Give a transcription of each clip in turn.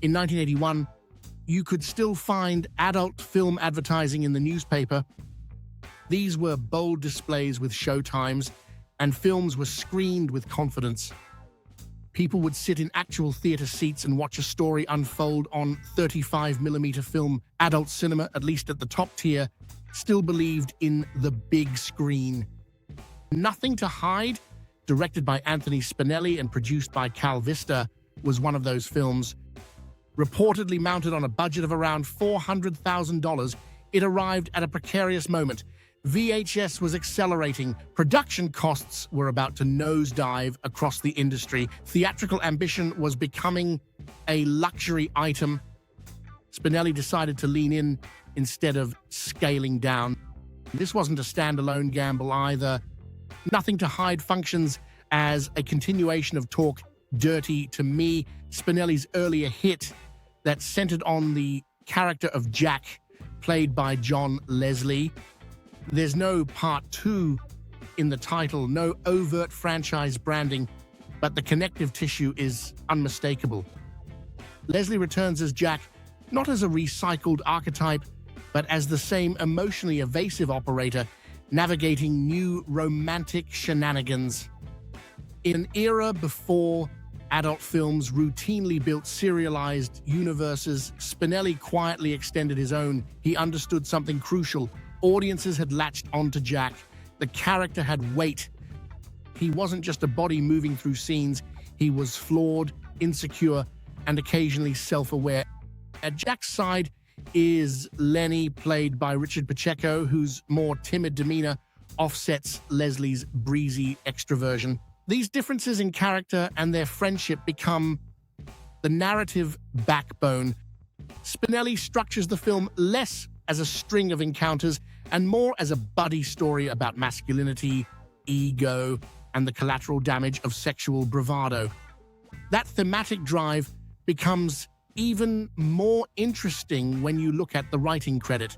In 1981, you could still find adult film advertising in the newspaper. These were bold displays with showtimes, and films were screened with confidence. People would sit in actual theater seats and watch a story unfold on 35mm film. Adult cinema, at least at the top tier, still believed in the big screen. Nothing to Hide, directed by Anthony Spinelli and produced by Cal Vista, was one of those films. Reportedly mounted on a budget of around $400,000, it arrived at a precarious moment. VHS was accelerating. Production costs were about to nosedive across the industry. Theatrical ambition was becoming a luxury item. Spinelli decided to lean in instead of scaling down. This wasn't a standalone gamble either. Nothing to Hide functions as a continuation of Talk Dirty to Me, Spinelli's earlier hit that centered on the character of Jack, played by John Leslie. There's no part 2 in the title, no overt franchise branding, but the connective tissue is unmistakable. Leslie returns as Jack, not as a recycled archetype, but as the same emotionally evasive operator, navigating new romantic shenanigans. In an era before adult films routinely built serialized universes, Spinelli quietly extended his own. He understood something crucial. Audiences had latched onto Jack. The character had weight. He wasn't just a body moving through scenes. He was flawed, insecure, and occasionally self-aware. At Jack's side is Lenny, played by Richard Pacheco, whose more timid demeanor offsets Leslie's breezy extroversion. These differences in character and their friendship become the narrative backbone. Spinelli structures the film less as a string of encounters and more as a buddy story about masculinity, ego, and the collateral damage of sexual bravado. That thematic drive becomes even more interesting when you look at the writing credit.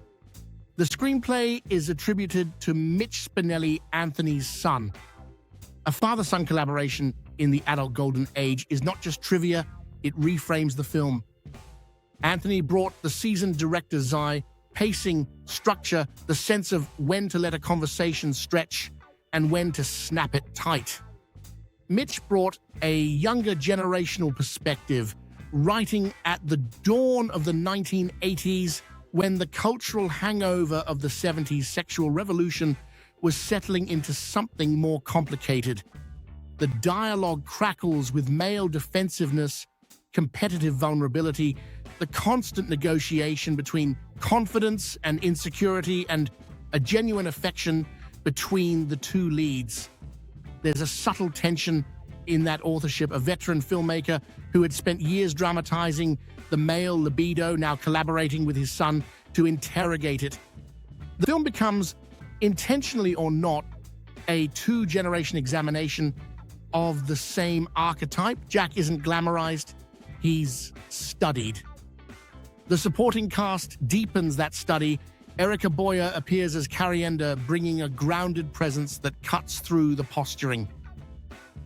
The screenplay is attributed to Mitch Spinelli, Anthony's son. A father-son collaboration in the adult golden age is not just trivia, it reframes the film. Anthony brought the seasoned director's eye, pacing, structure, the sense of when to let a conversation stretch and when to snap it tight. Mitch brought a younger generational perspective, writing at the dawn of the 1980s when the cultural hangover of the 70s sexual revolution was settling into something more complicated. The dialogue crackles with male defensiveness, competitive vulnerability, the constant negotiation between confidence and insecurity, and a genuine affection between the two leads. There's a subtle tension in that authorship. A veteran filmmaker who had spent years dramatizing the male libido, now collaborating with his son to interrogate it. The film becomes, intentionally or not, a two-generation examination of the same archetype. Jack isn't glamorized, he's studied. The supporting cast deepens that study. Erica Boyer appears as Carienda, bringing a grounded presence that cuts through the posturing.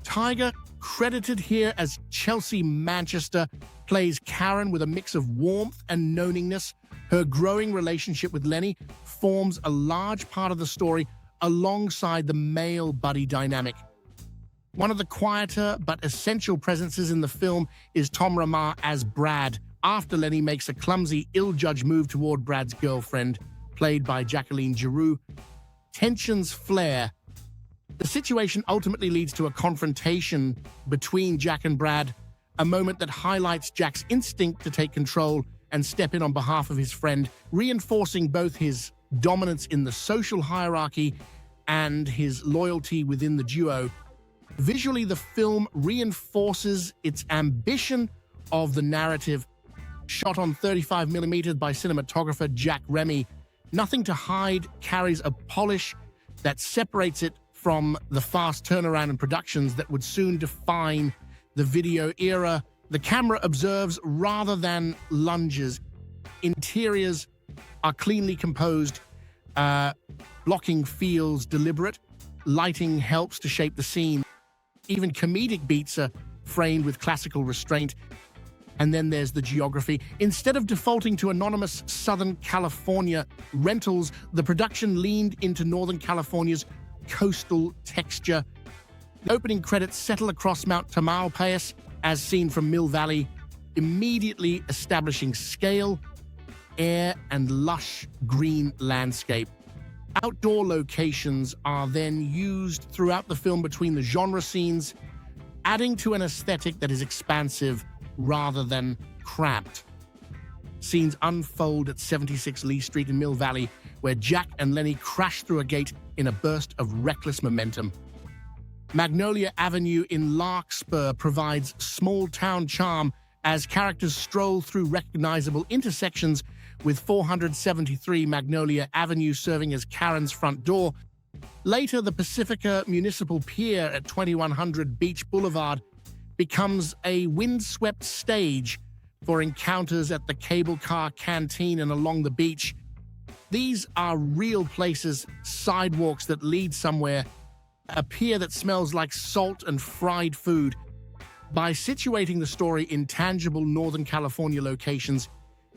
Tiger, credited here as Chelsea Manchester, plays Karen with a mix of warmth and knowingness. Her growing relationship with Lenny forms a large part of the story alongside the male buddy dynamic. One of the quieter but essential presences in the film is Tom Ramar as Brad, after Lenny makes a clumsy, ill-judged move toward Brad's girlfriend, played by Jacqueline Giroux. Tensions flare. The situation ultimately leads to a confrontation between Jack and Brad, a moment that highlights Jack's instinct to take control and step in on behalf of his friend, reinforcing both his dominance in the social hierarchy and his loyalty within the duo. Visually, the film reinforces its ambition of the narrative. Shot on 35mm by cinematographer Jack Remy, Nothing to Hide carries a polish that separates it from the fast turnaround in productions that would soon define the video era. The camera observes rather than lunges. Interiors are cleanly composed. Blocking feels deliberate. Lighting helps to shape the scene. Even comedic beats are framed with classical restraint. And then there's the geography. Instead of defaulting to anonymous Southern California rentals, the production leaned into Northern California's coastal texture. The opening credits settle across Mount Tamalpais, as seen from Mill Valley, immediately establishing scale, air, and lush green landscape. Outdoor locations are then used throughout the film between the genre scenes, adding to an aesthetic that is expansive rather than cramped. Scenes unfold at 76 Lee Street in Mill Valley, where Jack and Lenny crash through a gate in a burst of reckless momentum. Magnolia Avenue in Larkspur provides small-town charm as characters stroll through recognizable intersections, with 473 Magnolia Avenue serving as Karen's front door. Later, the Pacifica Municipal Pier at 2100 Beach Boulevard becomes a windswept stage for encounters at the cable car canteen and along the beach. These are real places, sidewalks that lead somewhere, a pier that smells like salt and fried food. By situating the story in tangible Northern California locations,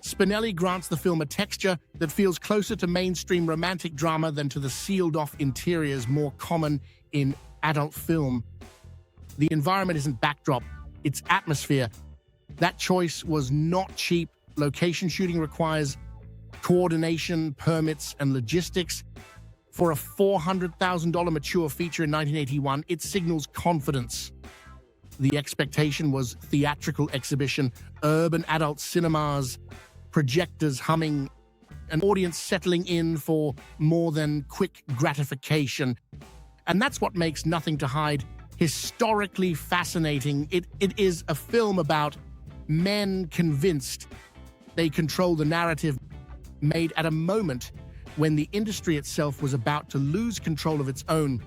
Spinelli grants the film a texture that feels closer to mainstream romantic drama than to the sealed-off interiors more common in adult film. The environment isn't backdrop, it's atmosphere. That choice was not cheap. Location shooting requires coordination, permits, and logistics. For a $400,000 mature feature in 1981, it signals confidence. The expectation was theatrical exhibition, urban adult cinemas, projectors humming, an audience settling in for more than quick gratification. And that's what makes Nothing to Hide historically fascinating. It is a film about men convinced they control the narrative, made at a moment when the industry itself was about to lose control of its own.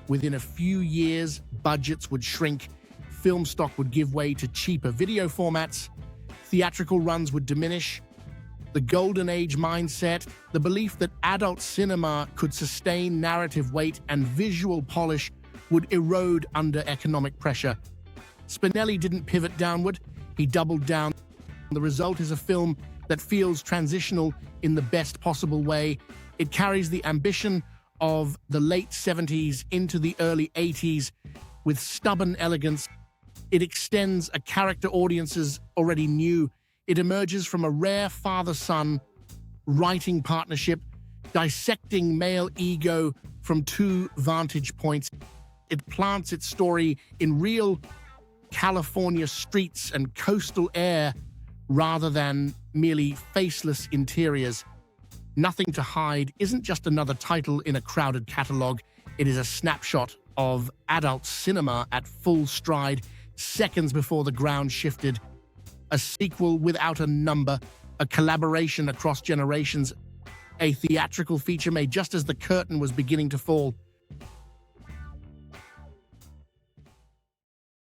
Within a few years, budgets would shrink, film stock would give way to cheaper video formats, theatrical runs would diminish. The golden age mindset, the belief that adult cinema could sustain narrative weight and visual polish, would erode under economic pressure. Spinelli didn't pivot downward, he doubled down. The result is a film that feels transitional in the best possible way. It carries the ambition of the late 70s into the early 80s with stubborn elegance. It extends a character audiences already knew. It emerges from a rare father-son writing partnership, dissecting male ego from two vantage points. It plants its story in real California streets and coastal air rather than merely faceless interiors. Nothing to Hide isn't just another title in a crowded catalog. It is a snapshot of adult cinema at full stride, seconds before the ground shifted. A sequel without a number, a collaboration across generations, a theatrical feature made just as the curtain was beginning to fall.